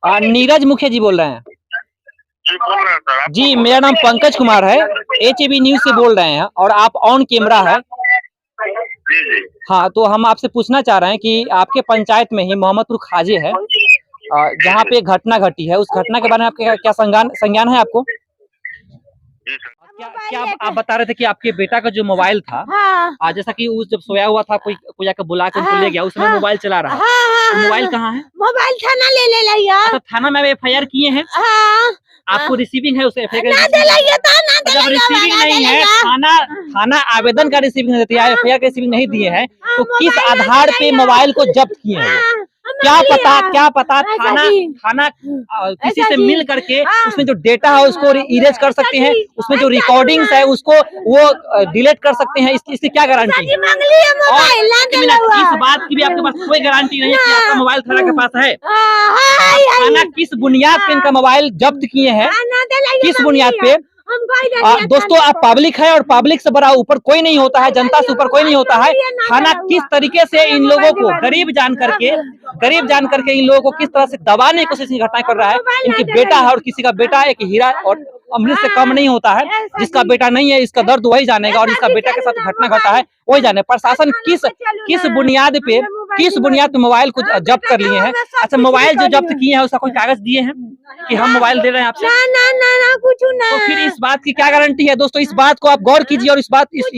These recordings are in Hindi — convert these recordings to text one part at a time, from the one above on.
नीरज मुखिया जी बोल रहे हैं। जी बोल रहे हैं सर। जी मेरा नाम पंकज कुमार है, HAB न्यूज से बोल रहे हैं और आप ऑन कैमरा है। जी जी। हाँ, तो हम आपसे पूछना चाह रहे हैं कि आपके पंचायत में ही मोहम्मदपुर खाजे है, जहाँ पे घटना घटी है, उस घटना के बारे में आपके क्या संज्ञान है आपको? जी सर। क्या आप बता रहे थे कि आपके बेटा का जो मोबाइल था, हाँ। जैसा कि जब सोया हुआ था कोई आकर बुला के उनको ले गया, उस समय हाँ, मोबाइल चला रहा है। हाँ, तो मोबाइल कहाँ है? मोबाइल थाना ले लिया। अच्छा, थाना में FIR किए हैं? हाँ, आपको रिसीविंग है उस FIR ना का? जब रिसीविंग नहीं है, थाना आवेदन का रिसीविंग नहीं देती है, FIR का रिसीविंग नहीं दिए हैं, तो किस आधार पे मोबाइल को जब्त किए हैं? क्या पता थाना किसी से मिल करके उसमें जो डेटा है उसको इरेज कर सकते हैं, उसमें जो रिकॉर्डिंग्स है उसको वो डिलीट कर सकते हैं, इसकी क्या गारंटी है? और इस बात की भी आपके पास कोई गारंटी नहीं है कि आपका मोबाइल थाना के पास है। थाना किस बुनियाद पे इनका मोबाइल जब्त किए हैं, किस बुनियाद पे? दोस्तों, आप पब्लिक है और पब्लिक से बड़ा ऊपर कोई नहीं होता है, जनता से ऊपर कोई नहीं होता है। थाना किस तरीके से इन लोगों को गरीब जान करके इन लोगों को किस तरह से दबाने की कोशिश घटनाएं कर रहा है। इनकी बेटा है और किसी का बेटा एक हीरा और अमृत से कम नहीं होता है। जिसका बेटा नहीं है इसका दर्द वही जानेगा, और जिसका बेटा के साथ घटना घटा है वही जाने। प्रशासन किस बुनियाद पे मोबाइल को जब्त कर लिए हैं? अच्छा, मोबाइल जो जब्त किए हैं उसका कोई कागज दिए हैं कि हम मोबाइल दे रहे हैं आपसे? ना कुछ ना। तो फिर इस बात की क्या गारंटी है? दोस्तों, इस बात को आप गौर कीजिए और इस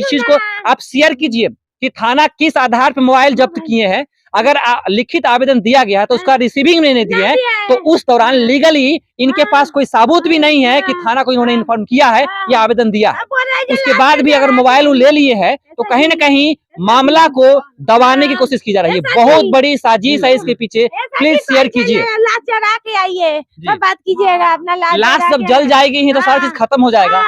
चीज को आप शेयर कीजिए कि थाना किस आधार पर मोबाइल जब्त किए हैं। अगर लिखित आवेदन दिया गया है तो उसका रिसीविंग नहीं दिया है, तो उस दौरान लीगली इनके पास कोई सबूत भी नहीं है कि थाना को इन्होंने इन्फॉर्म किया है या आवेदन दिया है। उसके बाद भी अगर मोबाइल ले लिए है तो कहीं न कहीं मामला को दबाने की कोशिश की जा रही है। बहुत बड़ी साजिश है इसके पीछे। प्लीज शेयर कीजिए, लाश चढ़ा के आइए, सब बात कीजिएगा अपना। लाश जब जल जाएगी ही तो सारी चीज खत्म हो जाएगा,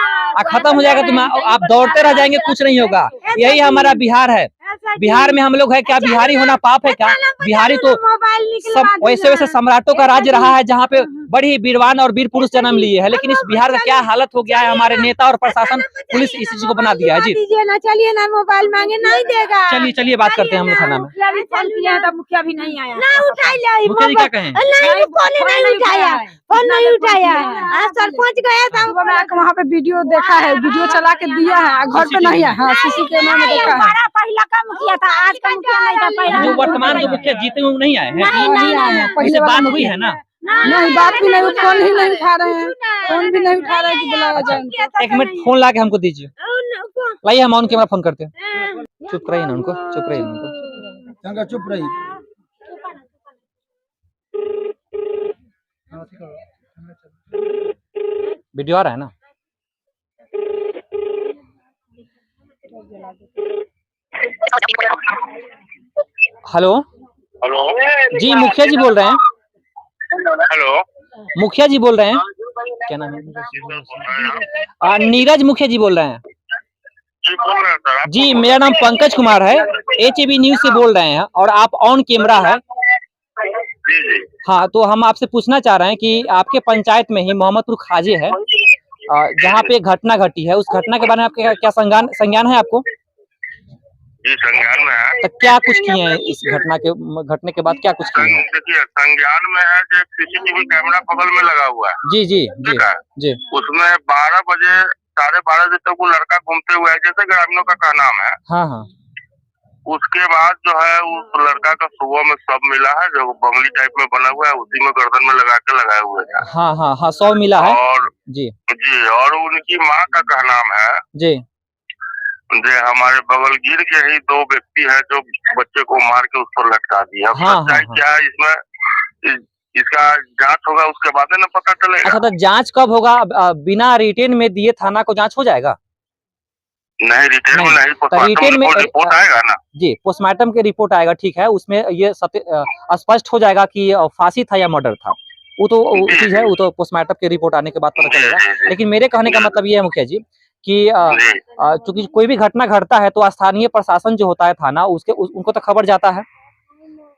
खत्म हो जाएगा तो आप दौड़ते रह जाएंगे, कुछ नहीं होगा। यही हमारा बिहार है। बिहार में हम लोग है क्या? बिहारी होना पाप है क्या? बिहारी तो सब वैसे सम्राटों का राज्य रहा है, जहाँ पे बड़ी वीरवान और वीर पुरुष जन्म लिए हैं। लेकिन इस बिहार का क्या हालत हो गया है, हमारे नेता और प्रशासन पुलिस इस चीज को बना दिया है। जी चलिए ना, मोबाइल मांगे नहीं देगा। चलिए बात करते हैं हम लोग थाना में। मुखिया भी नहीं आया, ना उठाया। मुखिया जी क्या कहें? फोन नहीं उठाया। सरपंच गया था, वहाँ पे वीडियो देखा है, वीडियो चला के दिया है, घर पे नहीं है। हाँ, CC कैमरा में देखा है। पहला का मुखिया था, आज का मुखिया नहीं था। पहला जो वर्तमान जो मुखिया जीते हुए नहीं आए हैं, नहीं, पहले बात हुई है ना? नहीं, बात भी नहीं, फोन ही नहीं उठा रहे हैं, फोन भी नहीं उठा रहे हैं कि बुलाया जाए। एक मिनट फोन ला के हमको दीजिए, लाइए हम ऑन कैमरा फोन करते हैं। चुप कराइए ना उनको, चुप कराइए उनको। चुप रही। वीडियो आ रहा है ना? हेलो हेलो जी, मुखिया जी बोल रहे हैं। हेलो, मुखिया जी बोल रहे हैं। क्या नाम है? नीरज मुखिया जी बोल रहे हैं। जी बोल रहे हैं सर। जी मेरा नाम पंकज कुमार है, HAB न्यूज से बोल रहे हैं और आप ऑन कैमरा है। जी जी। हाँ, तो हम आपसे पूछना चाह रहे हैं कि आपके पंचायत में ही मोहम्मदपुर खाजे है, जहाँ पे घटना घटी है, उस घटना के बारे में आपके क्या संज्ञान है आपको? जी संज्ञान में है। तो क्या कुछ किए हैं इस घटने के बाद? क्या कुछ किए हैं? देखिए, संज्ञान में है जो CCTV कैमरा बगल में लगा हुआ है। जी जी जी जी। उसमें 12 बजे 12:30 बजे तक वो लड़का घूमते हुए है, जैसे ग्रामीणों का कहना है। हाँ हाँ। उसके बाद जो है उस लड़का का सुबह में सब मिला है, जो बंगली टाइप में बना हुआ है, उसी में गर्दन में लगा के लगाए हुए है। हाँ, 100 मिला है। और जी जी, और उनकी माँ का कहना है जी जे हमारे बगल गिर के ही 2 व्यक्ति है जो बच्चे को मार के उस पर लटका दिया। सच्चाई क्या है इसमें, इसका जांच होगा, उसके बाद ना पता चलेगा। अच्छा, तो जांच कब होगा? बिना रिटेन में दिए थाना को जांच हो जाएगा? नहीं, रिटेन में नहीं, पोस्टमार्टम में रिपोर्ट आएगा ना। जी, पोस्टमार्टम के रिपोर्ट आएगा, ठीक है। उसमें ये स्पष्ट हो जाएगा कि फांसी था या मर्डर था। वो तो चीज है, वो तो पोस्टमार्टम के रिपोर्ट आने के बाद पता चलेगा। लेकिन मेरे कहने का मतलब ये है मुखिया जी कि चूंकि कोई भी घटना घटता है तो स्थानीय प्रशासन जो होता है थाना, उनको तो खबर जाता है।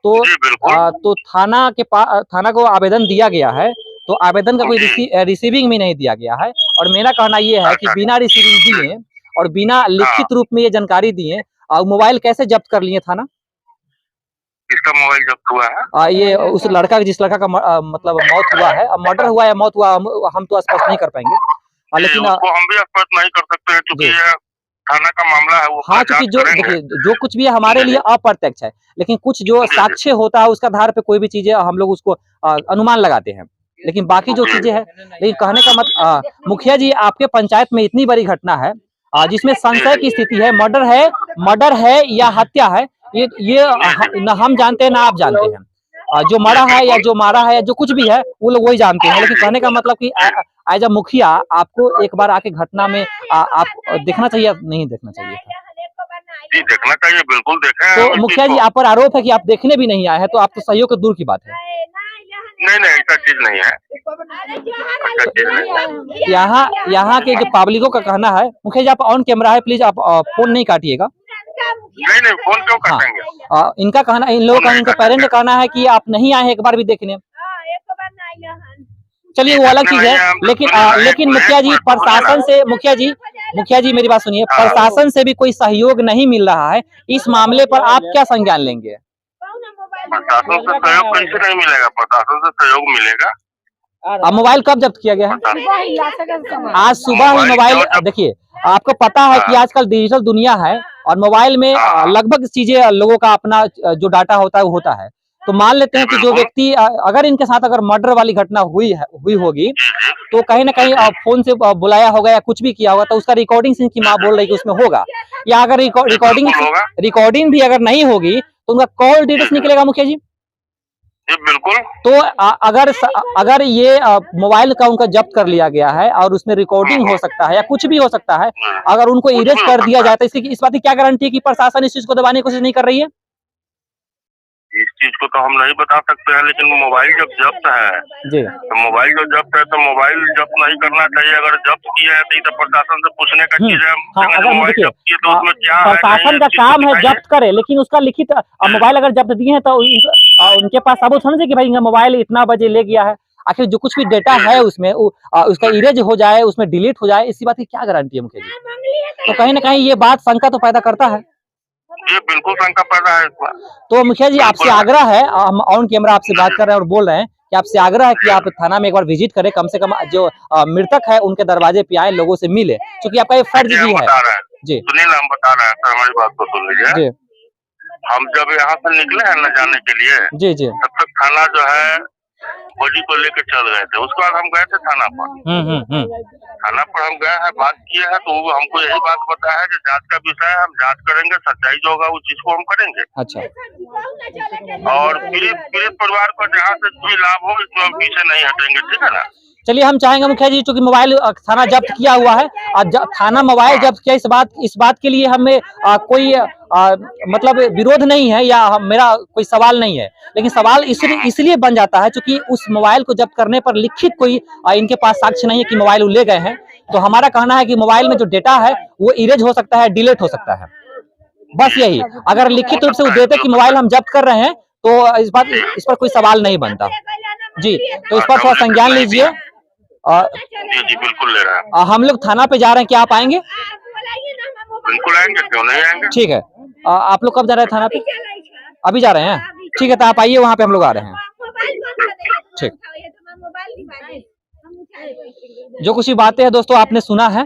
तो थाना को आवेदन दिया गया है, तो आवेदन का कोई रिसीविंग भी नहीं दिया गया है। और मेरा कहना ये है कि बिना रिसीविंग दिए और बिना लिखित रूप में ये जानकारी दिए मोबाइल कैसे जब्त कर लिए थाना? किसका मोबाइल जब्त हुआ है? ये उस लड़का जिस लड़का का मतलब मौत हुआ है, अब मर्डर हुआ है मौत हुआ हम तो स्पष्ट नहीं कर पाएंगे, लेकिन उसको हम भी स्पष्ट नहीं कर सकते हैं क्योंकि ये थाना का मामला है। वो हाँ, क्योंकि जो देखिए जो कुछ भी है हमारे लिए अप्रत्यक्ष है, लेकिन कुछ जो साक्ष्य होता है उसका आधार पे कोई भी चीजें हम लोग उसको अनुमान लगाते हैं, लेकिन बाकी जो चीजें हैं, लेकिन कहने का मतलब मुखिया जी आपके पंचायत में इतनी बड़ी घटना है जिसमें संशय की स्थिति है, मर्डर है या हत्या है, ये न हम जानते हैं ना आप जानते हैं। जो मरा है या जो मारा है या जो कुछ भी है वो लोग वही जानते हैं, लेकिन कहने का मतलब कि एज अ मुखिया आपको एक बार आके घटना में आप देखना चाहिए, नहीं देखना चाहिए था? जी देखना चाहिए, बिल्कुल देखें। तो मुखिया जी आप पर आरोप है कि आप देखने भी नहीं आए हैं, तो आप तो सहयोग दूर की बात है। नहीं ऐसा चीज नहीं है। यहाँ के जो पब्लिकों का कहना है, मुखिया जी आप ऑन कैमरा है, प्लीज आप फोन नहीं काटिएगा। नहीं फोन क्यों काटेंगे? इनका कहना, इन लोगों का, इनका पेरेंट का कहना है कि आप नहीं आए हैं एक बार भी देखने। चलिए वो अलग चीज है, लेकिन मुखिया जी प्रशासन से, मुखिया जी मेरी बात सुनिए, प्रशासन से भी कोई सहयोग नहीं मिल रहा है, इस मामले पर आप क्या संज्ञान लेंगे? प्रशासन से सहयोग कैसे नहीं मिलेगा? प्रशासन से सहयोग मिलेगा। अब मोबाइल कब जब्त किया गया है? आज सुबह ही मोबाइल, देखिए आपको पता है कि आजकल डिजिटल दुनिया है और मोबाइल में लगभग चीजें लोगों का अपना जो डाटा होता है वो होता है। तो मान लेते हैं कि जो व्यक्ति अगर इनके साथ अगर मर्डर वाली घटना हुई होगी तो कहीं ना कहीं फोन से बुलाया होगा या कुछ भी किया होगा, तो उसका रिकॉर्डिंग इनकी माँ बोल रही है कि उसमें होगा, या अगर रिकॉर्डिंग भी अगर नहीं होगी तो उनका कॉल डिटेल्स निकलेगा मुखिया जी। बिल्कुल। तो अगर ये मोबाइल का उनका जब्त कर लिया गया है और उसमें रिकॉर्डिंग हो सकता है या कुछ भी हो सकता है, अगर उनको इरेज कर दिया जाए तो इस बात की क्या गारंटी है कि प्रशासन इस चीज को दबाने की कोशिश नहीं कर रही है? इस चीज को तो हम नहीं बता सकते हैं, लेकिन मोबाइल जब जब्त है जी, तो मोबाइल जो जब्त है तो मोबाइल जब्त नहीं करना चाहिए। अगर जब्त किया है तो प्रशासन से पूछने का चीज है। अगर देखिए तो उसमें क्या प्रशासन का काम है जब्त करे, लेकिन उसका लिखित मोबाइल अगर जब्त दिए हैं तो उनके पास सबूत होना चाहिए कि भाई मोबाइल इतना बजे ले गया है। आखिर जो कुछ भी डेटा है उसमें उसका इरेज हो जाए, उसमें डिलीट हो जाए, इसी बात की क्या गारंटी है मुखिया जी? तो कहीं ना कहीं ये बात शंका तो पैदा करता है। ये बिल्कुल शंका पैदा है। तो मुखिया जी आपसे आग्रह है, हम ऑन कैमरा आपसे बात कर रहे हैं और बोल रहे हैं कि आपसे आग्रह है कि आप थाना में एक बार विजिट करें, कम से कम जो मृतक है उनके दरवाजे पे आए, लोगों से मिले, क्योंकि आपका ये फर्ज भी है जी। सुनिए हम बता रहे हैं सर, हमारी बात को सुन लीजिए। हम जब यहाँ से निकले हैं न जाने के लिए जी, तब तक थाना जो है बॉडी को लेकर चल गए थे। उसके बाद हम गए थे थाना पर। थाना पर हम गए हैं, बात किए हैं, तो वो हमको यही बात बताया है कि जांच का विषय है, हम जांच करेंगे, सच्चाई जो होगा उस चीज को हम करेंगे। अच्छा। और पीड़ित परिवार को जहाँ से भी लाभ हो इसमें हम पीछे नहीं हटेंगे, ठीक है ना? चलिए हम चाहेंगे मुखिया जी, चूंकि मोबाइल थाना जब्त किया हुआ है और थाना मोबाइल जब्त किया, इस बात के लिए हमें कोई मतलब विरोध नहीं है या मेरा कोई सवाल नहीं है, लेकिन सवाल इसलिए बन जाता है क्योंकि उस मोबाइल को जब्त करने पर लिखित कोई इनके पास साक्ष्य नहीं है कि मोबाइल ले गए हैं। तो हमारा कहना है कि मोबाइल में जो डेटा है वो इरेज हो सकता है, डिलीट हो सकता है, बस यही। अगर लिखित रूप से वो देते कि मोबाइल हम जब्त कर रहे हैं तो इस पर कोई सवाल नहीं बनता जी। तो इस पर थोड़ा संज्ञान लीजिए। जी बिल्कुल ले रहा है। हम लोग थाना पे जा रहे हैं, क्या आप आएंगे? बिल्कुल आएंगे, क्यों नहीं आएंगे। ठीक है, आप लोग कब जा रहे हैं थाना पे? अभी जा रहे हैं, ठीक है, तो आप आइए, वहाँ पे हम लोग आ रहे हैं। ठीक। जो कुछ भी बातें हैं दोस्तों आपने सुना है,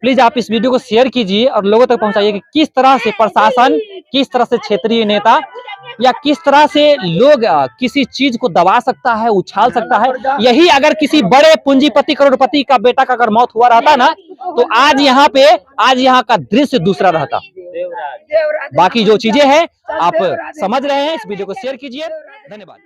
प्लीज आप इस वीडियो को शेयर कीजिए और लोगों तक पहुंचाइए कि किस तरह से प्रशासन, किस तरह से क्षेत्रीय नेता या किस तरह से लोग किसी चीज को दबा सकता है, उछाल सकता है। यही अगर किसी बड़े पूंजीपति करोड़पति का बेटा का अगर मौत हुआ रहता ना तो आज यहाँ का दृश्य दूसरा रहता। बाकी जो चीजें हैं आप समझ रहे हैं, इस वीडियो को शेयर कीजिए। धन्यवाद।